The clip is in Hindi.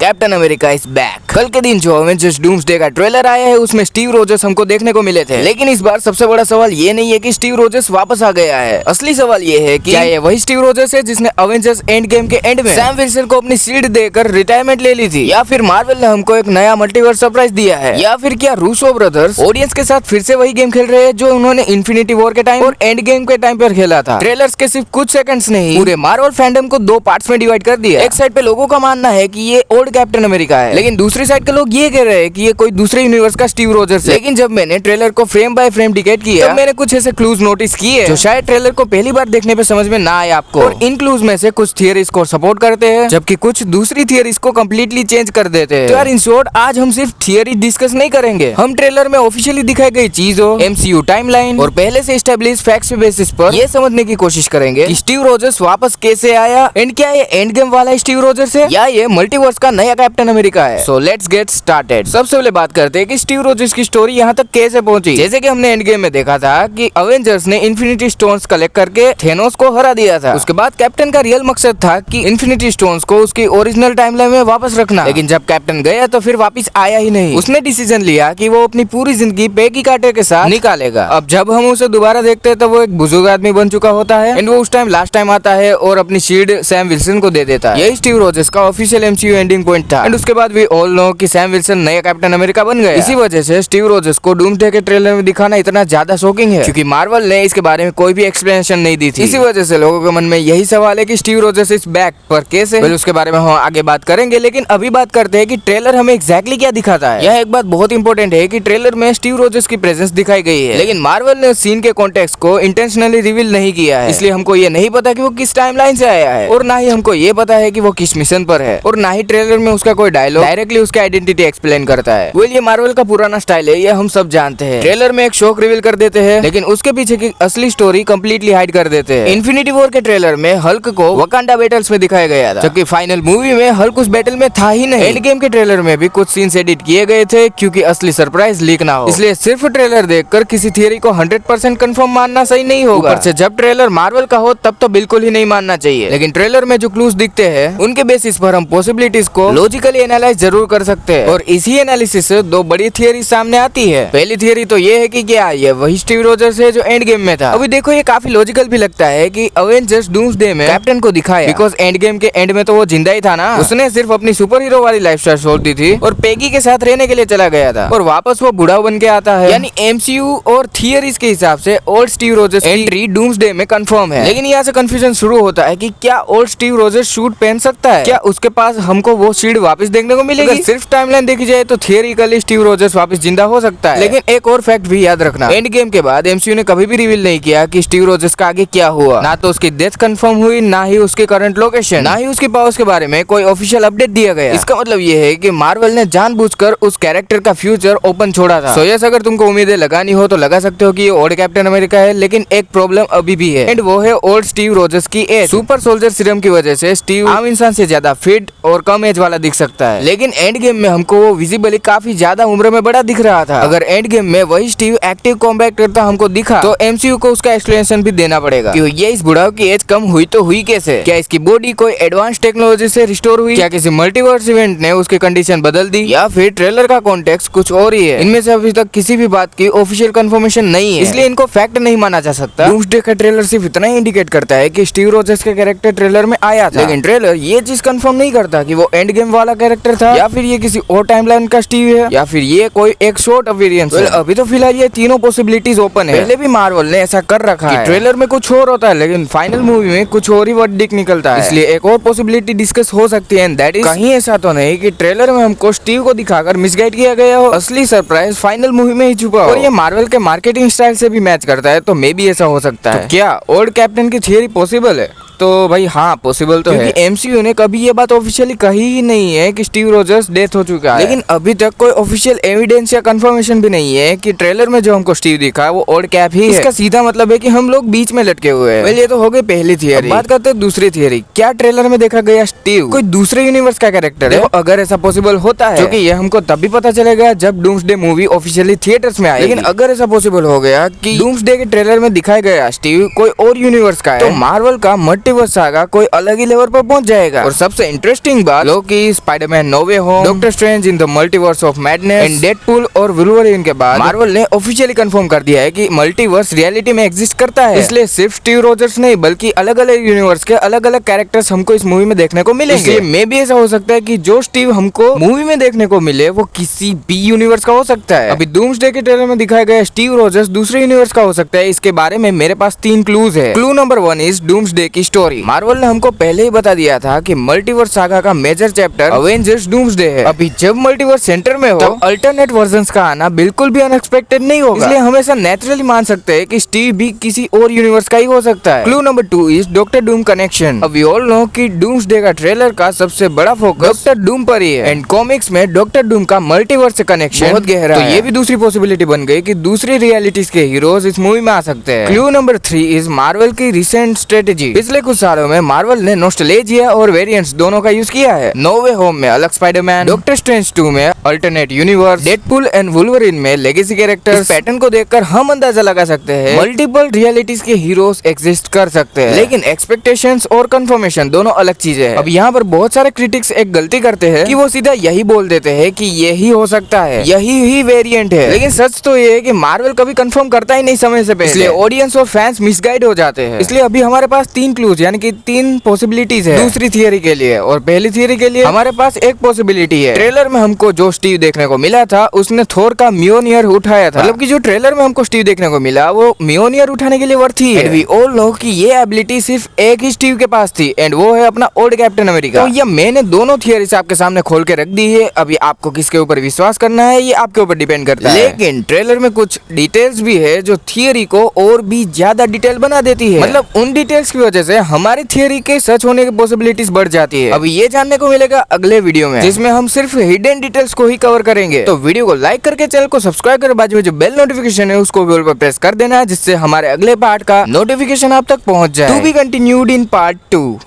Captain America is back. कल के दिन जो अवेंजर्स डूम्सडे का ट्रेलर आया है उसमें स्टीव रोजर्स हमको देखने को मिले थे, लेकिन इस बार सबसे बड़ा सवाल ये नहीं है कि स्टीव रोजर्स वापस आ गया है। असली सवाल ये है कि क्या ये वही स्टीव रोजर्स है जिसने अवेंजर्स एंड गेम के एंड में सैम विल्सन को अपनी सीट देकर रिटायरमेंट ले ली थी, या फिर मार्वल ने हमको एक नया मल्टीवर्स सरप्राइज दिया है, या फिर क्या रूसो ब्रदर्स ऑडियंस के साथ फिर से वही गेम खेल रहे हैं जो उन्होंने इन्फिनिटी वॉर के टाइम और एंड गेम के टाइम पर खेला था। ट्रेलर्स के सिर्फ कुछ सेकंड्स नहीं पूरे मार्वल फैंडम को दो पार्ट्स में डिवाइड कर दिया। एक साइड पे लोगों का मानना है कि ये ओल्ड कैप्टन अमेरिका है, लेकिन दूसरी साइड के लोग ये कह रहे हैं कि ये कोई दूसरे यूनिवर्स का स्टीव रोजर्स है। लेकिन जब मैंने ट्रेलर को फ्रेम बाय फ्रेम डिकेट किया तब मैंने कुछ ऐसे क्लूज नोटिस किए जो शायद ट्रेलर को पहली बार देखने पे समझ में ना आए आपको। और इन क्लूज में से कुछ थियरीज को सपोर्ट करते हैं जबकि कुछ दूसरी थियरीज को कम्प्लीटली चेंज कर देते हैं। तो यार इन शॉर्ट आज हम सिर्फ थियरी डिस्कस नहीं करेंगे, हम ट्रेलर में ऑफिशियली दिखाई गई चीजों, MCU टाइमलाइन और पहले से एस्टेब्लिश फैक्ट्स के बेसिस पर ये समझने की कोशिश करेंगे कि स्टीव रोजर्स वापस कैसे आया एंड क्या ये एंड गेम वाला स्टीव रोजर्स है या ये मल्टीवर्स का नया कैप्टन अमेरिका है। So let's get started. सबसे पहले बात करते हैं कि स्टीव रोजर्स की स्टोरी यहाँ तक कैसे पहुंची। जैसे कि हमने एंड गेम में देखा था कि अवेंजर्स ने इन्फिनिटी स्टोन्स कलेक्ट करके थेनोस को हरा दिया था। उसके बाद कैप्टन का रियल मकसद था कि इन्फिनिटी स्टोन्स को उसकी ओरिजिनल टाइमलाइन में वापस रखना, लेकिन जब कैप्टन गया तो फिर वापस आया ही नहीं। उसने डिसीजन लिया कि वो अपनी पूरी जिंदगी पेगी कार्टर के साथ निकालेगा। अब जब हम उसे दोबारा देखते हैं तो वो एक बुजुर्ग आदमी बन चुका होता है एंड वो उस टाइम लास्ट टाइम आता है और अपनी शील्ड सैम विल्सन को दे देता है। यही स्टीव रोजर्स का ऑफिशियल MCU एंडिंग पॉइंट था एंड उसके बाद वी ऑल नो कि सैम विल्सन नया कैप्टन अमेरिका बन गया। इसी वजह से स्टीव रोजर्स को डूम्सडे के ट्रेलर में दिखाना इतना ज्यादा शॉकिंग है क्योंकि मार्वल ने इसके बारे में कोई भी एक्सप्लेनेशन नहीं दी थी। इसी वजह से लोगों के मन में यही सवाल है कि स्टीव रोजर्स इज बैक, पर कैसे? उसके बारे में हम आगे बात करेंगे, लेकिन अभी बात करते हैं कि ट्रेलर हमें एग्जैक्टली क्या दिखाता है। यह एक बात बहुत इंपॉर्टेंट है कि ट्रेलर में स्टीव रोजर्स की प्रेजेंस दिखाई गई है, लेकिन मार्वल ने सीन के कॉन्टेक्स्ट को इंटेंशनली रिवील नहीं किया है। इसलिए हमको ये नहीं पता कि वो किस टाइमलाइन से आया है और ना ही हमको ये पता है कि वो किस मिशन पर है, और ना ही ट्रेलर में उसका कोई डायलॉग डायरेक्टली उसका आइडेंटिटी एक्सप्लेन करता है। वेल ये मार्वल का पुराना स्टाइल है, ये हम सब जानते हैं। ट्रेलर में एक शॉक रिवील कर देते हैं लेकिन उसके पीछे की असली स्टोरी कंप्लीटली हाइड कर देते हैं। इन्फिनिटी वॉर के ट्रेलर में हल्क को वकांडा बैटल्स में दिखाया गया था, जबकि फाइनल मूवी में हल्क उस बैटल में था ही नहीं। एंड गेम के ट्रेलर में भी कुछ सीन्स एडिट किए गए थे क्योंकि असली सरप्राइज लीक ना हो। इसलिए सिर्फ ट्रेलर देखकर किसी थियरी को 100% कंफर्म मानना सही नहीं होगा। ऊपर से जब ट्रेलर मार्वल का हो तब तो बिल्कुल ही नहीं मानना चाहिए, लेकिन ट्रेलर में जो क्लूज दिखते हैं उनके बेसिस पर हम पॉसिबिलिटीज को लॉजिकली एनालाइज जरूर कर सकते हैं। और इसी एनालिसिस से दो बड़ी थियरी सामने आती है। पहली थियरी तो ये है कि क्या ये वही स्टीव रोजर्स है जो एंड गेम में था। अभी देखो ये काफी लॉजिकल भी लगता है कि अवेंजर्स डूम्सडे में कैप्टन को दिखाया बिकॉज एंड गेम के एंड में तो वो जिंदा ही था ना। उसने सिर्फ अपनी सुपर हीरो वाली लाइफस्टाइल छोड़ दी थी और पेगी के साथ रहने के लिए चला गया था और वापस वो बूढ़ा बन के आता है। यानी MCU और थियरीज के हिसाब से old Steve Rogers entry doomsday में कंफर्म है। लेकिन यहाँ से कंफ्यूजन शुरू होता है कि क्या ओल्ड स्टीव रोजर्स सूट पहन सकता है? क्या उसके पास हमको वो शील्ड वापस देखने को मिलेगी? अगर सिर्फ टाइमलाइन देखी जाए तो थियरिकली स्टीव रोजर्स वापस जिंदा हो सकता है। लेकिन एक और फैक्ट भी याद रखना, एंड गेम के बाद MCU ने कभी भी रिवील नहीं किया कि स्टीव रोजर्स का आगे क्या हुआ। ना तो उसकी डेथ कंफर्म हुई, ना ही उसकी करंट लोकेशन, ना ही उसकी पावर्स के बारे में कोई ऑफिशियल अपडेट दिया गया। इसका मतलब ये है कि मार्वल ने जानबूझकर उस कैरेक्टर का फ्यूचर ओपन छोड़ा था। सो यस, अगर तुमको उम्मीदें लगानी हो तो लगा सकते हो कि ये ओल्ड कैप्टन अमेरिका है, लेकिन एक प्रॉब्लम अभी भी है एंड वो है ओल्ड स्टीव रोजर्स की एज। सुपर सोल्जर सीरम की वजह से स्टीव आम इंसान से ज्यादा फिट और कम एज वाला दिख सकता है, लेकिन एंड गेम में हमको वो विजिबली काफी ज्यादा उम्र में बड़ा दिख रहा था। अगर एंड गेम में वही स्टीव एक्टिव कॉम्बैट करता हमको दिखा तो MCU को उसका एक्सप्लेनेशन भी देना पड़ेगा कि ये इस बुढ़ाओ की एज कम हुई तो हुई कैसे? क्या इसकी बॉडी कोई एडवांस टेक्नोलॉजी से रिस्टोर हुई? क्या किसी मल्टीवर्स इवेंट ने उसकी कंडीशन बदल दी? या फिर ट्रेलर का कॉन्टेक्स्ट कुछ और ही है? इनमें से अभी तक किसी भी बात की ऑफिशियल कंफर्मेशन नहीं है, इसलिए इनको फैक्ट नहीं माना जा सकता। डूम्सडे का ट्रेलर सिर्फ इतना ही इंडिकेट करता है कि स्टीव रोजर्स का कैरेक्टर ट्रेलर में आया था, लेकिन ट्रेलर ये चीज कंफर्म नहीं करता कि वो एंड गेम वाला कैरेक्टर था या फिर ये किसी और टाइमलाइन का स्टीव है या फिर ये कोई एक शॉर्ट अपीयरेंस है। अभी तो फिलहाल ये तीनों पॉसिबिलिटीज ओपन है। पहले भी मार्वल ने ऐसा कर रखा है, ट्रेलर में कुछ और होता है लेकिन फाइनल मूवी में कुछ और ही वर्डिक्ट निकलता है। इसलिए एक और पॉसिबिलिटी डिस्कस हो सकती है, दैट इज कहीं ऐसा तो नहीं कि ट्रेलर में हमको स्टीव को दिखाकर मिसगाइड किया गया हो, असली सरप्राइज फाइनल मूवी में ही छुपा हो और ये मार्वल के मार्केटिंग स्टाइल से भी मैच करता है, तो मे बी ऐसा हो सकता है। क्या ओल्ड कैप्टन की थियरी पॉसिबल है? तो भाई हाँ पॉसिबल तो है, MCU ने कभी ये बात ऑफिशियली कही ही नहीं है कि स्टीव रोजर्स डेथ हो चुका है, लेकिन अभी तक कोई ऑफिशियल एविडेंस या कंफर्मेशन भी नहीं है कि ट्रेलर में जो हमको स्टीव दिखा वो ओल्ड कैप ही है। इसका सीधा मतलब है कि हम लोग बीच में लटके हुए हैं। ये तो हो गई पहली थियरी। बात करते हैं दूसरी थियरी, क्या ट्रेलर में देखा गया स्टीव कोई दूसरे यूनिवर्स का कैरेक्टर है? अगर ऐसा पॉसिबल होता है, जो कि ये हमको तभी पता चलेगा जब डूम्सडे मूवी ऑफिशियली थिएटर्स में आएगी। लेकिन अगर ऐसा पॉसिबल हो गया कि डूम्सडे के ट्रेलर में दिखाया गया स्टीव कोई और यूनिवर्स का है, तो मार्वल का मल्टीवर्स सागा कोई अलग ही लेवल पर पहुंच जाएगा। और सबसे इंटरेस्टिंग बात, Loki, Spiderman No Way Home, Doctor Strange in the Multiverse of Madness and Deadpool और वुल्वरीन के बाद मार्वल ने ऑफिशियली कंफर्म कर दिया है कि मल्टीवर्स रियलिटी में एग्जिस्ट करता है। इसलिए सिर्फ स्टीव रोजर्स नहीं बल्कि अलग अलग यूनिवर्स के अलग अलग कैरेक्टर्स हमको इस मूवी में देखने को मिलेंगे। मे भी ऐसा हो सकता है कि जो स्टीव हमको मूवी में देखने को मिले वो किसी भी यूनिवर्स का हो सकता है। अभी डूम्सडे के ट्रेलर में दिखाया गया स्टीव रोजर्स दूसरे यूनिवर्स का हो सकता है। इसके बारे में मेरे पास 3 क्लूज है। क्लू नंबर 1 इज डूम्सडे की स्टोरी। मार्वल ने हमको पहले ही बता दिया था कि मल्टीवर्स सागा का मेजर चैप्टर अवेंजर्स डूम्सडे है। अभी जब मल्टीवर्स सेंटर में हो तब अल्टरनेट वर्जन्स का आना बिल्कुल भी अनएक्सपेक्टेड नहीं होगा। इसलिए हमेशा नेचुरली मान सकते हैं कि स्टीव भी किसी और यूनिवर्स का ही हो सकता है। Clue number 2 is doctor Doom connection. अब वी ऑल नो कि डूम्सडे का ट्रेलर का सबसे बड़ा फोकस डॉक्टर डूम पर ही है एंड कॉमिक्स में डॉक्टर डूम का मल्टीवर्स से कनेक्शन बहुत गहरा है। तो ये भी दूसरी पॉसिबिलिटी बन गई कि दूसरी रियलिटीज के हीरोज इस मूवी में आ सकते हैं। क्लू नंबर 3 इज मार्वल की रिसेंट स्ट्रेटेजी। पिछले कुछ सालों में मार्वल ने नॉस्टैल्जिया और वेरिएंट्स दोनों का यूज किया है। नो वे होम में अलग स्पाइडरमैन, डॉक्टर स्ट्रेंज 2 में alternate universe, Deadpool and Wolverine में लेगेसी कैरेक्टर्स। इस पैटर्न को देखकर हम अंदाजा लगा सकते हैं मल्टीपल रियलिटीज के हीरोज एग्जिस्ट कर सकते हैं। लेकिन एक्सपेक्टेशंस और कंफर्मेशन दोनों अलग चीजें हैं। अब यहाँ पर बहुत सारे क्रिटिक्स एक गलती करते हैं कि वो सीधा यही बोल देते हैं कि यही हो सकता है, यही ही वेरिएंट है। लेकिन सच तो ये है कि मार्वल कभी कंफर्म करता ही नहीं समय से पहले, इसलिए ऑडियंस और फैंस मिसगाइड हो जाते हैं। इसलिए अभी हमारे पास 3 क्लूज यानी कि 3 पॉसिबिलिटीज है दूसरी थियरी के लिए। और पहली थियरी के लिए हमारे पास एक पॉसिबिलिटी है। ट्रेलर में हमको जो स्टीव देखने को मिला था उसने थोर का म्योनियर उठाया था। मतलब कि जो ट्रेलर में हमको स्टीव देखने को मिला वो म्योनियर उठाने के लिए वर्थी है। वी ऑल नो कि ये एबिलिटी सिर्फ एक ही स्टीव के पास थी एंड वो है अपना ओल्ड कैप्टन अमेरिका। तो ये मैंने दोनों थियरीज आपके सामने खोल के रख दी है। अभी आपको किसके ऊपर विश्वास करना है ये आपके ऊपर डिपेंड करता है। लेकिन ट्रेलर में कुछ डिटेल्स भी है जो थियरी को और भी ज्यादा डिटेल बना देती है। मतलब उन डिटेल्स की वजह से हमारी थियरी के सच होने की पॉसिबिलिटीज बढ़ जाती है। अभी ये जानने को मिलेगा अगले वीडियो में जिसमें हम सिर्फ हिडन डिटेल्स को ही कवर करेंगे। तो वीडियो को लाइक करके चैनल को सब्सक्राइब कर बाजू में जो बेल नोटिफिकेशन है उसको भी ऑल पर प्रेस कर देना जिससे हमारे अगले पार्ट का नोटिफिकेशन आप तक पहुंच जाए। To be continued in part 2।